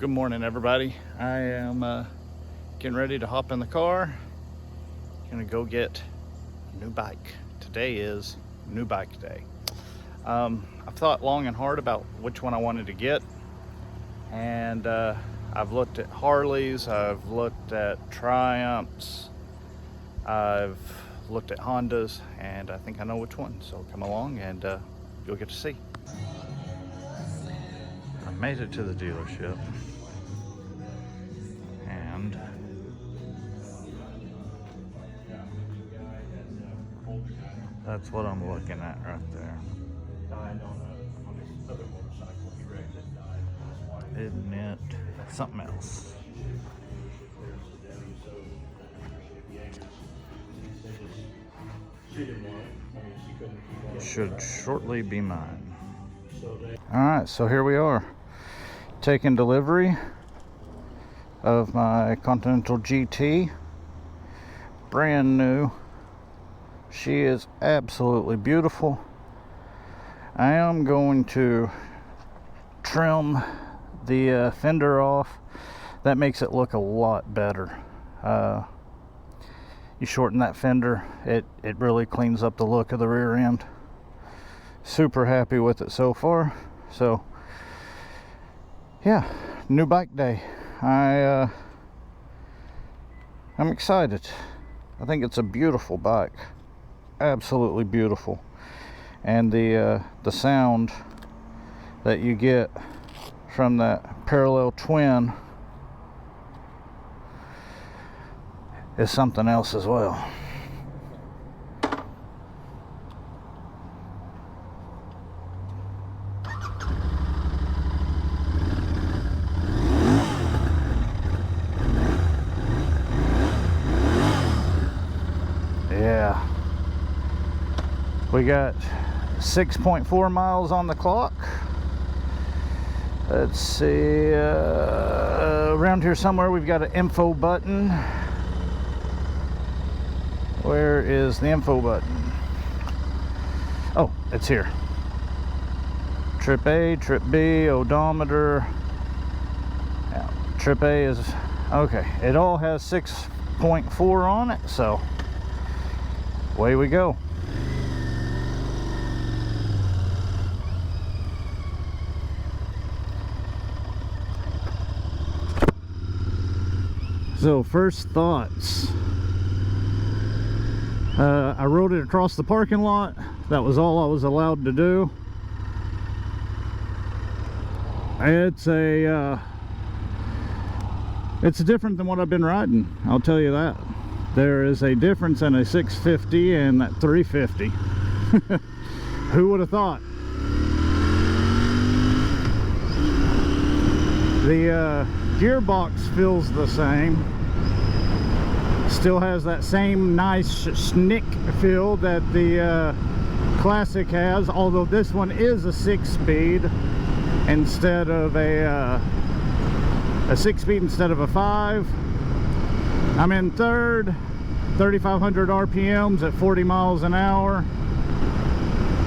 Good morning, everybody. I am getting ready to hop in the car. Gonna go get a new bike. Today is new bike day. I've thought long and hard about which one I wanted to get, and I've looked at Harleys, I've looked at Triumphs, I've looked at Hondas, and I think I know which one. So come along and you'll get to see. I made it to the dealership, and that's what I'm looking at right there. Isn't it something else? Should shortly be mine. Alright, so here we are, taking delivery of my Continental GT. Brand new. She is absolutely beautiful. I am going to trim the fender off. That makes it look a lot better. You shorten that fender, it really cleans up the look of the rear end. Super happy with it so far. So yeah, new bike day. I'm excited. I think it's a beautiful bike, absolutely beautiful, and the sound that you get from that parallel twin is something else as well. Yeah, we got 6.4 miles on the clock. Let's see, around here somewhere we've got an info button. Where is the info button? Oh, it's here. Trip A, Trip B, odometer. Yeah, Trip A is okay. It all has 6.4 on it, so away we go. So first thoughts. I rode it across the parking lot. That was all I was allowed to do. It's different than what I've been riding, I'll tell you that. There is a difference in a 650 and that 350. Who would have thought? The gearbox feels the same. Still has that same nice snick feel that the Classic has, although this one is a 6-speed instead of a 6-speed instead of a 5. I'm in third, 3,500 RPMs at 40 miles an hour.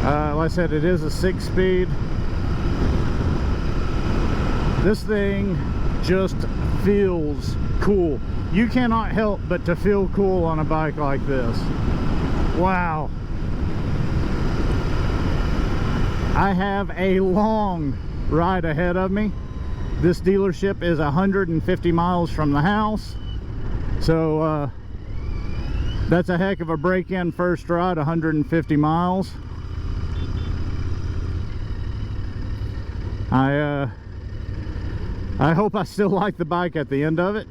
Like I said, it is a 6-speed. This thing just feels cool. You cannot help but to feel cool on a bike like this. Wow. I have a long ride ahead of me. This dealership is 150 miles from the house. So that's a heck of a break-in first ride, 150 miles. I hope I still like the bike at the end of it.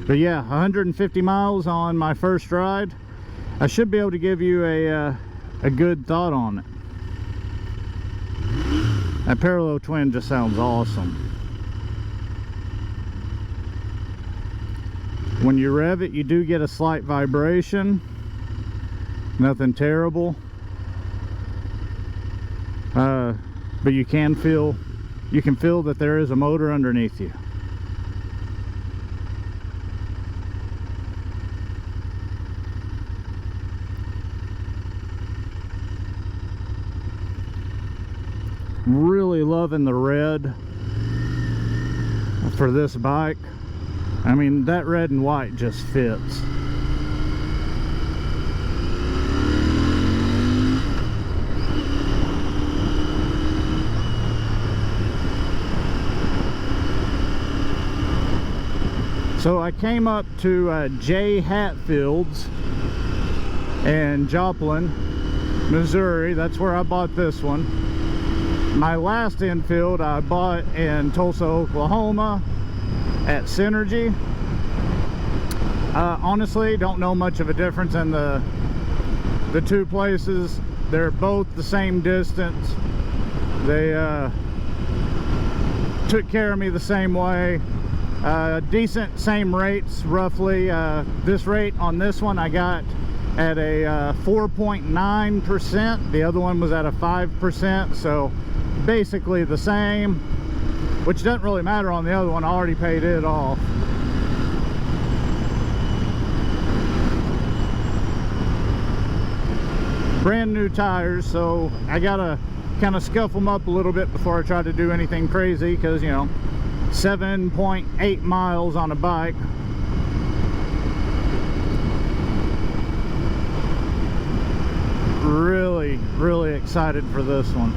But yeah, 150 miles on my first ride. I should be able to give you a good thought on it. That parallel twin just sounds awesome. When you rev it, you do get a slight vibration. Nothing terrible. But you can feel that there is a motor underneath you. Really loving the red for this bike. I mean, that red and white just fits. So I came up to J. Hatfield's in Joplin, Missouri. That's where I bought this one. My last Enfield I bought in Tulsa, Oklahoma at Synergy. Honestly, don't know much of a difference in the two places. They're both the same distance. They took care of me the same way. Decent, same rates roughly. This rate on this one I got at a 4.9%. The other one was at a 5%, so basically the same, which doesn't really matter on the other one. I already paid it off. Brand new tires, so I gotta kind of scuff them up a little bit before I try to do anything crazy, because, you know, 7.8 miles on a bike. Really excited for this one.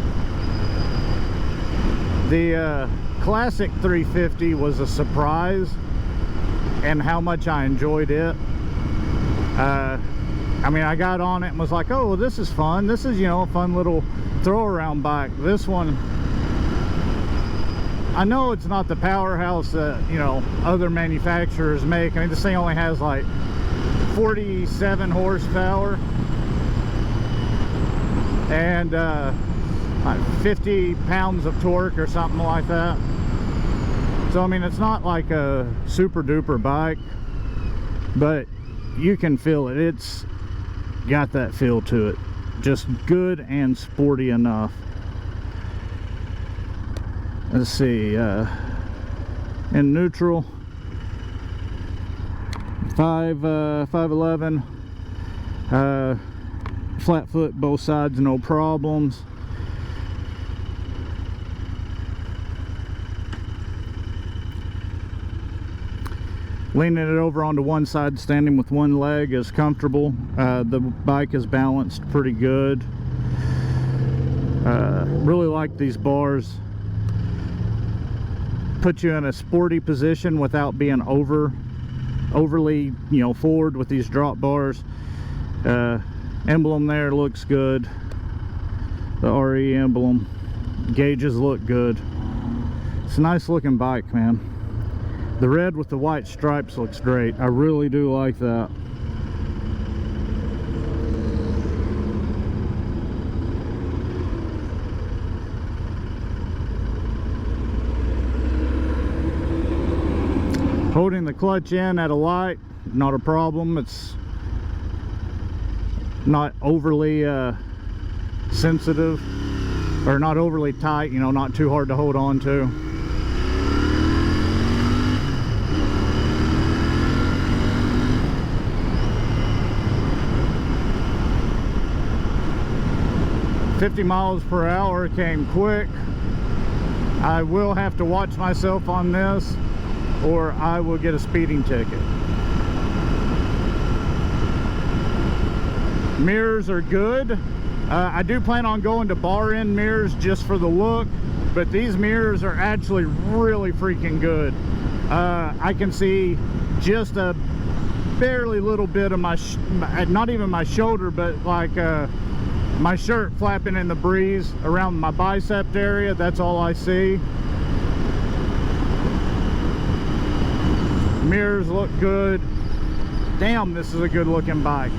The Classic 350 was a surprise and how much I enjoyed it. I mean, I got on it and was like, oh, well, this is fun. This is, you know, a fun little throw around bike. This one, I know it's not the powerhouse that, you know, other manufacturers make. I mean, this thing only has like 47 horsepower and like 50 pounds of torque or something like that. So I mean, it's not like a super duper bike, but you can feel it. It's got that feel to it. Just good and sporty enough. Let's see, in neutral, 511, flat foot both sides, no problems. Leaning it over onto one side, standing with one leg is comfortable. The bike is balanced pretty good. Really like these bars. Put you in a sporty position without being overly, you know, forward with these drop bars. Emblem there looks good. The RE emblem. Gauges look good. It's a nice looking bike, man. The red with the white stripes looks great. I really do like that. Holding the clutch in at a light, not a problem. It's not overly sensitive, or not overly tight, you know, not too hard to hold on to. $50 miles per hour came quick. I will have to watch myself on this, or I will get a speeding ticket. Mirrors are good. I do plan on going to bar end mirrors just for the look, but these mirrors are actually really freaking good. I can see just a barely little bit of my, not even my shoulder, but like my shirt flapping in the breeze around my bicep area. That's all I see. Mirrors look good. Damn, this is a good looking bike.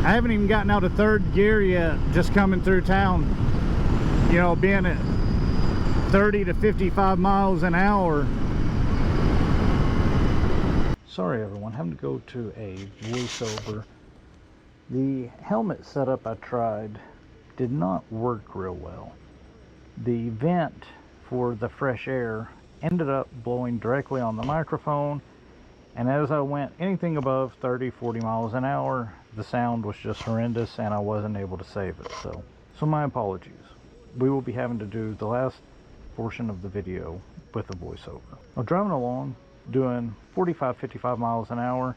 I haven't even gotten out of third gear yet, just coming through town. You know, being at 30 to 55 miles an hour. Sorry everyone, having to go to a voiceover. The helmet setup I tried did not work real well. The vent for the fresh air ended up blowing directly on the microphone, And as I went anything above 30-40 miles an hour, the sound was just horrendous and I wasn't able to save it. So my apologies. We will be having to do the last portion of the video with a voiceover. I'm driving along doing 45-55 miles an hour.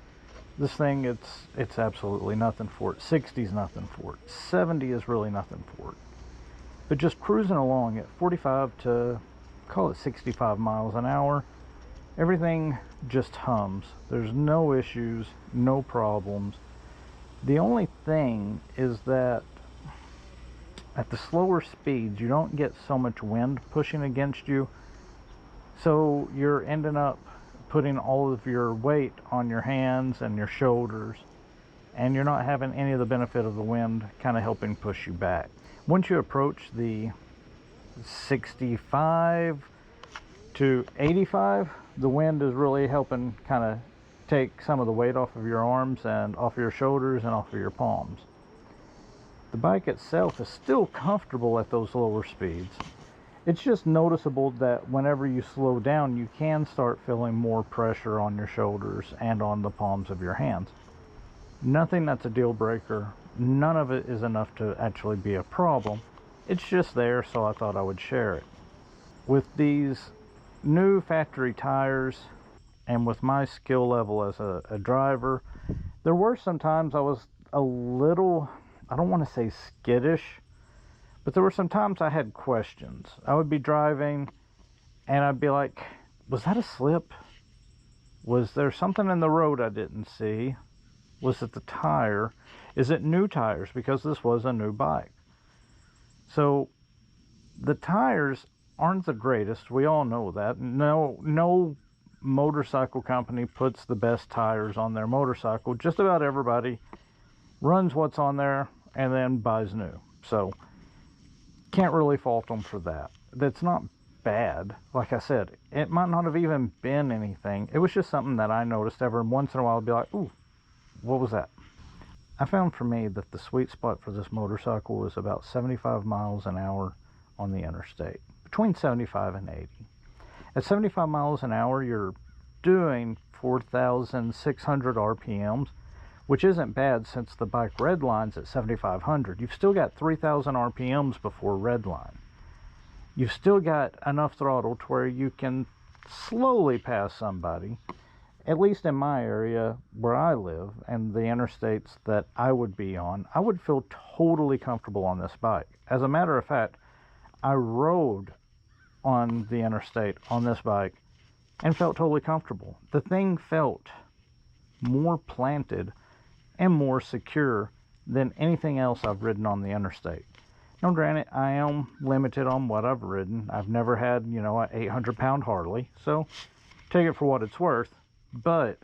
This thing, it's absolutely nothing for it. 60 is nothing for it. 70 is really nothing for it. But just cruising along at 45 to, call it 65 miles an hour, everything just hums. There's no issues, no problems. The only thing is that at the slower speeds, you don't get so much wind pushing against you. So you're ending up putting all of your weight on your hands and your shoulders, and you're not having any of the benefit of the wind kind of helping push you back. Once you approach the 65 to 85, the wind is really helping kind of take some of the weight off of your arms and off of your shoulders and off of your palms. The bike itself is still comfortable at those lower speeds. It's just noticeable that whenever you slow down, you can start feeling more pressure on your shoulders and on the palms of your hands. Nothing that's a deal breaker. None of it is enough to actually be a problem. It's just there, so I thought I would share it. With these new factory tires and with my skill level as a driver, there were some times I was a little, I don't want to say skittish, but there were some times I had questions. I would be driving and I'd be like, was that a slip? Was there something in the road I didn't see? Was it the tire? Is it new tires? Because this was a new bike. So the tires aren't the greatest. We all know that. No motorcycle company puts the best tires on their motorcycle. Just about everybody runs what's on there and then buys new. So can't really fault them for that. That's not bad. Like I said, it might not have even been anything. It was just something that I noticed every once in a while. I'd be like, ooh, what was that? I found for me that the sweet spot for this motorcycle was about 75 miles an hour on the interstate, between 75 and 80. At 75 miles an hour, you're doing 4,600 RPMs, which isn't bad since the bike redlines at 7,500. You've still got 3,000 RPMs before redline. You've still got enough throttle to where you can slowly pass somebody. At least in my area where I live and the interstates that I would be on, I would feel totally comfortable on this bike. As a matter of fact, I rode on the interstate on this bike and felt totally comfortable. The thing felt more planted and more secure than anything else I've ridden on the interstate. Now granted, I am limited on what I've ridden. I've never had, an 800-pound Harley, so take it for what it's worth. But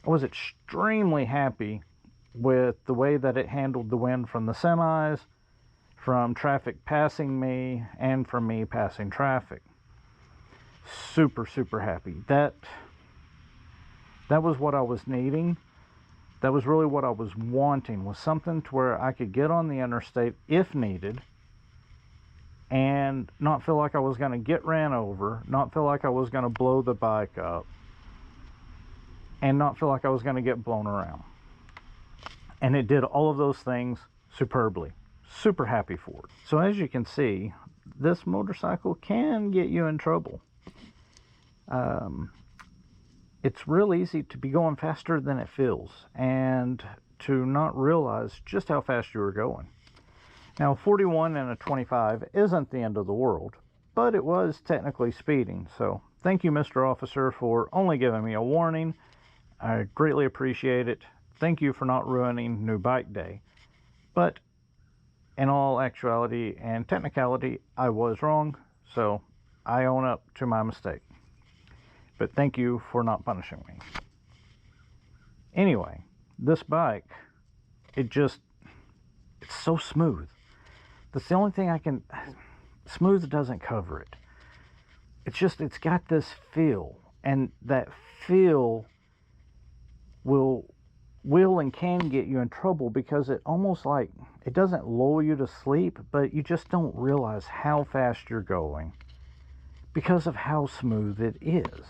I was extremely happy with the way that it handled the wind from the semis, from traffic passing me, and from me passing traffic. Super, super happy. That was what I was needing. That was really what I was wanting, was something to where I could get on the interstate if needed and not feel like I was going to get ran over, not feel like I was going to blow the bike up, and not feel like I was going to get blown around. And it did all of those things superbly. Super happy for it. So as you can see, this motorcycle can get you in trouble. It's real easy to be going faster than it feels and to not realize just how fast you were going. Now 41 and a 25 isn't the end of the world, but it was technically speeding. So thank you, Mr. Officer, for only giving me a warning. I greatly appreciate it. Thank you for not ruining New Bike Day. But in all actuality and technicality, I was wrong, so I own up to my mistake. But thank you for not punishing me. Anyway, this bike, it's so smooth. That's the only thing smooth doesn't cover it. It's got this feel, and that feel will and can get you in trouble because it almost like, it doesn't lull you to sleep, but you just don't realize how fast you're going because of how smooth it is.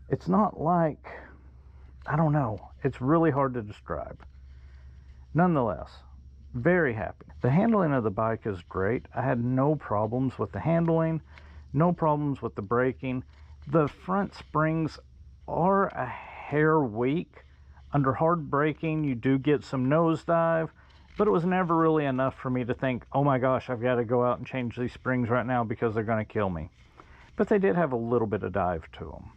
It's not like I don't know. It's really hard to describe. Nonetheless, very happy. The handling of the bike is great. I had no problems with the handling, no problems with the braking. The front springs are a hair weak. Under hard braking, you do get some nosedive, but it was never really enough for me to think, oh my gosh, I've got to go out and change these springs right now because they're going to kill me. But they did have a little bit of dive to them.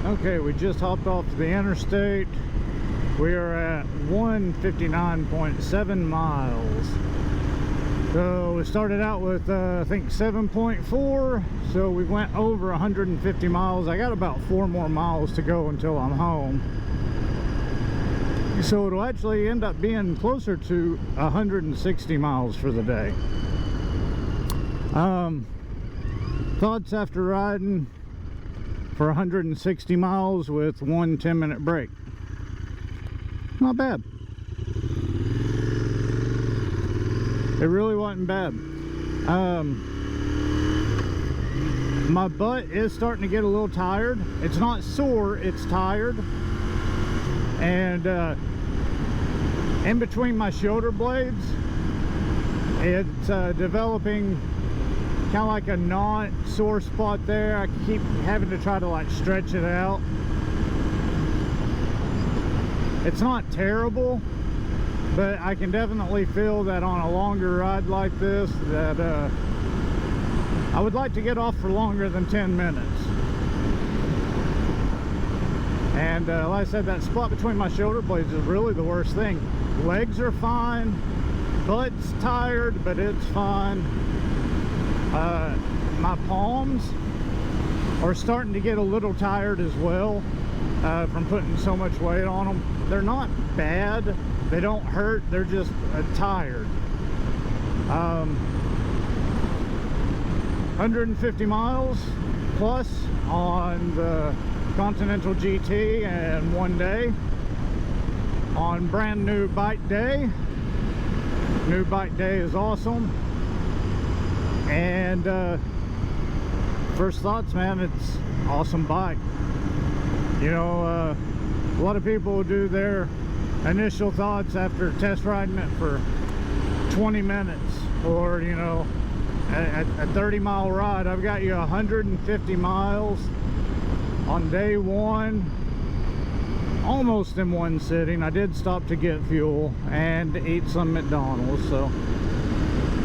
Okay, we just hopped off the interstate. We are at 159.7 miles. So we started out with I think 7.4, so we went over 150 miles. I got about 4 more miles to go until I'm home. So it'll actually end up being closer to 160 miles for the day. Thoughts after riding for 160 miles with 1 10-minute break. Not bad. It really wasn't bad. My butt is starting to get a little tired. It's not sore, it's tired. And in between my shoulder blades, it's developing kind of like a non-sore spot there. I keep having to try to like stretch it out. It's not terrible, but I can definitely feel that on a longer ride like this that I would like to get off for longer than 10 minutes. And like I said, that spot between my shoulder blades is really the worst thing. Legs are fine, butt's tired, but it's fine. My palms are starting to get a little tired as well from putting so much weight on them. They're not bad, they don't hurt, they're just tired. 150 miles plus on the Continental GT and 1 day on brand new bike day. New bike day is awesome. And first thoughts, man, it's awesome bike. You know, a lot of people do their initial thoughts after test riding it for 20 minutes or, you know, a 30-mile ride. I've got you 150 miles on day one, almost in one sitting. I did stop to get fuel and eat some McDonald's, so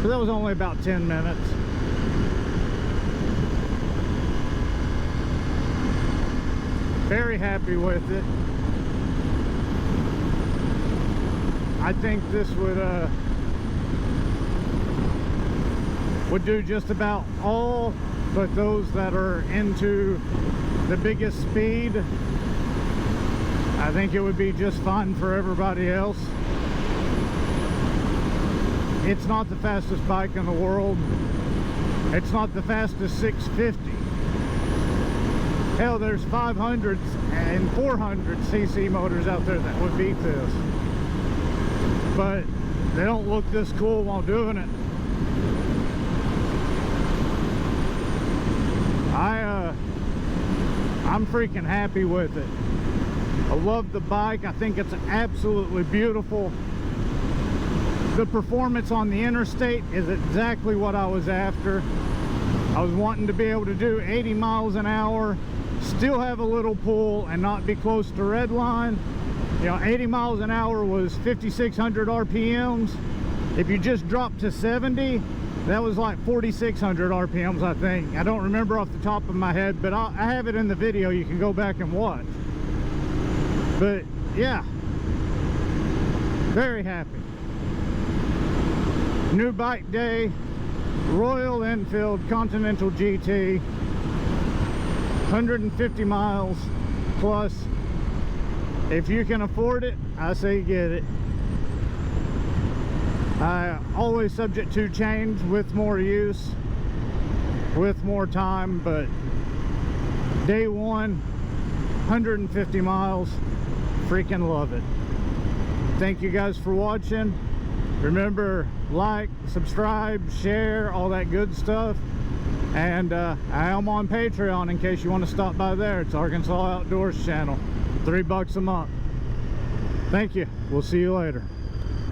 that was only about 10 minutes. Very happy with it. I think this would do just about all, but those that are into the biggest speed, I think it would be just fine for everybody else. It's not the fastest bike in the world. It's not the fastest 650. Hell, there's 500s and 400cc motors out there that would beat this. But they don't look this cool while doing it. I'm freaking happy with it. I love the bike. I think it's absolutely beautiful. The performance on the interstate is exactly what I was after. I was wanting to be able to do 80 miles an hour, still have a little pull and not be close to red line. You know, 80 miles an hour was 5,600 RPMs. If you just dropped to 70, that was like 4,600 RPMs, I think. I don't remember off the top of my head, but I have it in the video. You can go back and watch. But yeah, very happy. New bike day, Royal Enfield Continental GT, 150 miles plus. If you can afford it, I say get it. Always subject to change with more use, with more time, but day one, 150 miles, freaking love it. Thank you guys for watching. Remember, like, subscribe, share, all that good stuff. And I am on Patreon in case you want to stop by there. It's Arkansas Outdoors channel. $3 a month. Thank you. We'll see you later.